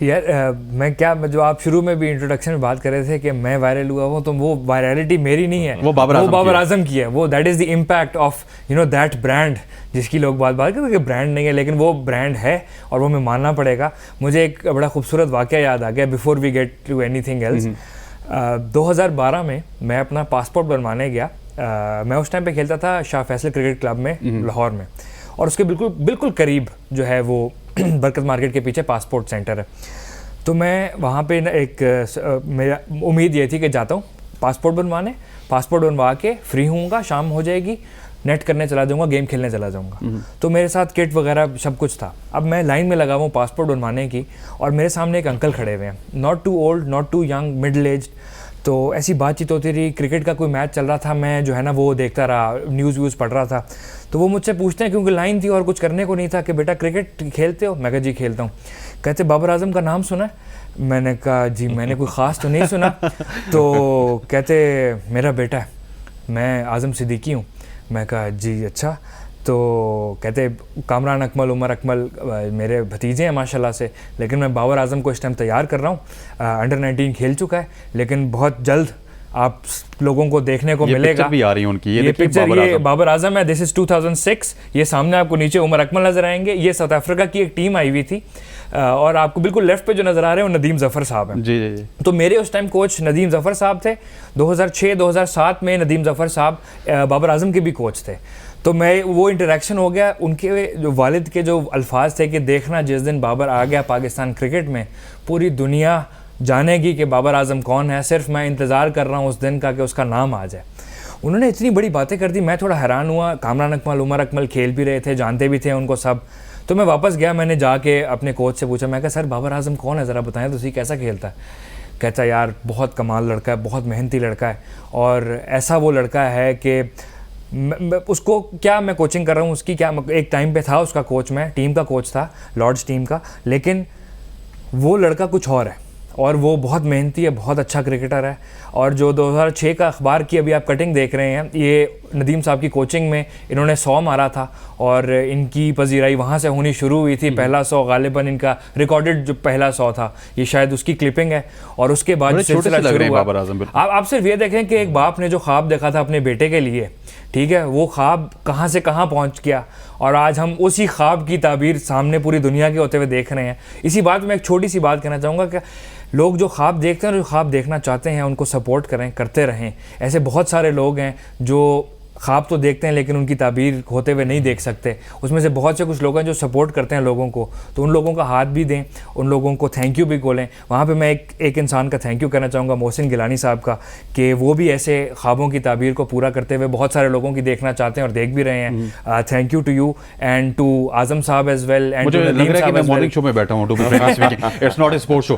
यार मैं जो आप शुरू में भी इंट्रोडक्शन में बात कर रहे थे कि मैं वायरल हुआ हूँ, तो वो वायरलिटी मेरी नहीं है, वो बाबर आजम की है। वो that is the impact of that brand जिसकी लोग बात करते हैं कि ब्रांड नहीं है, लेकिन वो ब्रांड है और वो हमें मानना पड़ेगा। मुझे एक बड़ा खूबसूरत वाक़या याद आ गया before we get to anything else. 2012 में मैं अपना पासपोर्ट बनवाने गया। मैं उस टाइम पे खेलता था शाह फैसल क्रिकेट क्लब में लाहौर में, और उसके बिल्कुल करीब जो है वो बरकत मार्केट के पीछे पासपोर्ट सेंटर है। तो मैं वहाँ पे मेरा उम्मीद ये थी कि जाता हूँ पासपोर्ट बनवा के फ्री होऊंगा, शाम हो जाएगी, नेट करने चला जाऊँगा, गेम खेलने चला जाऊँगा। तो मेरे साथ किट वगैरह सब कुछ था। अब मैं लाइन में लगा हुआ पासपोर्ट बनवाने की, और मेरे सामने एक अंकल खड़े हुए हैं, not too old not too young, middle age. तो ऐसी बातचीत होती रही, क्रिकेट का कोई मैच चल रहा था, मैं जो है ना वो देखता रहा, न्यूज़ पढ़ रहा था। तो वो मुझसे पूछते हैं, क्योंकि लाइन थी और कुछ करने को नहीं था, कि बेटा क्रिकेट खेलते हो? मैं कहा जी खेलता हूँ। कहते बाबर आजम का नाम सुना है? मैंने कहा जी मैंने कोई ख़ास तो नहीं सुना। तो कहते मेरा बेटा है, मैं आज़म सिद्दीकी हूँ। मैं कहा जी अच्छा। तो कहते कामरान अकमल, उमर अकमल मेरे भतीजे हैं माशाल्लाह से, लेकिन मैं बाबर आजम को इस टाइम तैयार कर रहा हूँ। अंडर 19 खेल चुका है, लेकिन बहुत जल्द आप लोगों को देखने को मिलेगा। पिक्चर भी आ रही है उनकी, ये पिक्चर, ये बाबर आजम है। This is 2006। ये सामने आपको नीचे उमर अकमल नज़र आएंगे। ये साउथ अफ्रीका की एक टीम आई हुई थी, और आपको बिल्कुल लेफ्ट पे जो नज़र आ रहे हैं वो नदीम ज़फ़र साहब हैं। जी जी। तो मेरे उस टाइम कोच नदीम ज़फ़र साहब थे। 2006-2007 में नदीम ज़फ़र साहब बाबर आजम के भी कोच थे। तो मैं वो इंटरेक्शन हो गया। उनके जो वालिद के जो अल्फाज थे कि देखना जिस दिन बाबर आ गया पाकिस्तान क्रिकेट में, पूरी दुनिया जानेगी कि बाबर आजम कौन है, सिर्फ मैं इंतज़ार कर रहा हूँ उस दिन का कि उसका नाम आ जाए। उन्होंने इतनी बड़ी बातें कर दी, मैं थोड़ा हैरान हुआ। कामरान अकमल, उमर अकमल खेल भी रहे थे, जानते भी थे उनको सब। तो मैं वापस गया, मैंने जाके अपने कोच से पूछा, मैं कहा सर बाबर आजम कौन है, ज़रा बताएं तो सही, कैसा खेलता है? कहता यार बहुत कमाल लड़का है, बहुत मेहनती लड़का है, और ऐसा वो लड़का है कि उसको क्या मैं कोचिंग कर रहा हूँ उसकी, क्या एक टाइम पे था उसका कोच, मैं टीम का कोच था, लॉर्ड्स टीम का, लेकिन वो लड़का कुछ और है, और वो बहुत मेहनती है, बहुत अच्छा क्रिकेटर है। और जो 2006 का अखबार की अभी आप कटिंग देख रहे हैं, ये नदीम साहब की कोचिंग में इन्होंने 100 मारा था, और इनकी पजीराई वहाँ से होनी शुरू हुई थी। पहला 100 गालिबन इनका रिकॉर्डेड जो पहला 100 था, ये शायद उसकी क्लिपिंग है। और उसके बाद सिलसिला शुरू हुआ। आप सिर्फ ये देखें कि एक बाप ने जो ख्वाब देखा था अपने बेटे के लिए, ठीक है, वो ख्वाब कहाँ से कहाँ पहुँच गया, और आज हम उसी ख्वाब की ताबीर सामने पूरी दुनिया के होते हुए देख रहे हैं। इसी बात में एक छोटी सी बात कहना चाहूँगा कि लोग जो ख्वाब देखते हैं और जो ख्वाब देखना चाहते हैं, उनको सपोर्ट करें, करते रहें। ऐसे बहुत सारे लोग हैं जो ख्वाब तो देखते हैं लेकिन उनकी ताबीर होते हुए नहीं देख सकते। उसमें से बहुत से कुछ लोग हैं जो सपोर्ट करते हैं लोगों को, तो उन लोगों का हाथ भी दें, उन लोगों को थैंक यू भी बोलें। वहाँ पे मैं एक इंसान का थैंक यू कहना चाहूँगा, मोहसिन गिलानी साहब का, कि वो भी ऐसे ख्वाबों की ताबीर को पूरा करते हुए बहुत सारे लोगों की देखना चाहते हैं और देख भी रहे हैं। Thank you to you and to Azam साहब एज वेल। मुझे लग रहा है कि मैं मॉर्निंग शो में बैठा हूँ, to be frank speaking, it's not a sports show.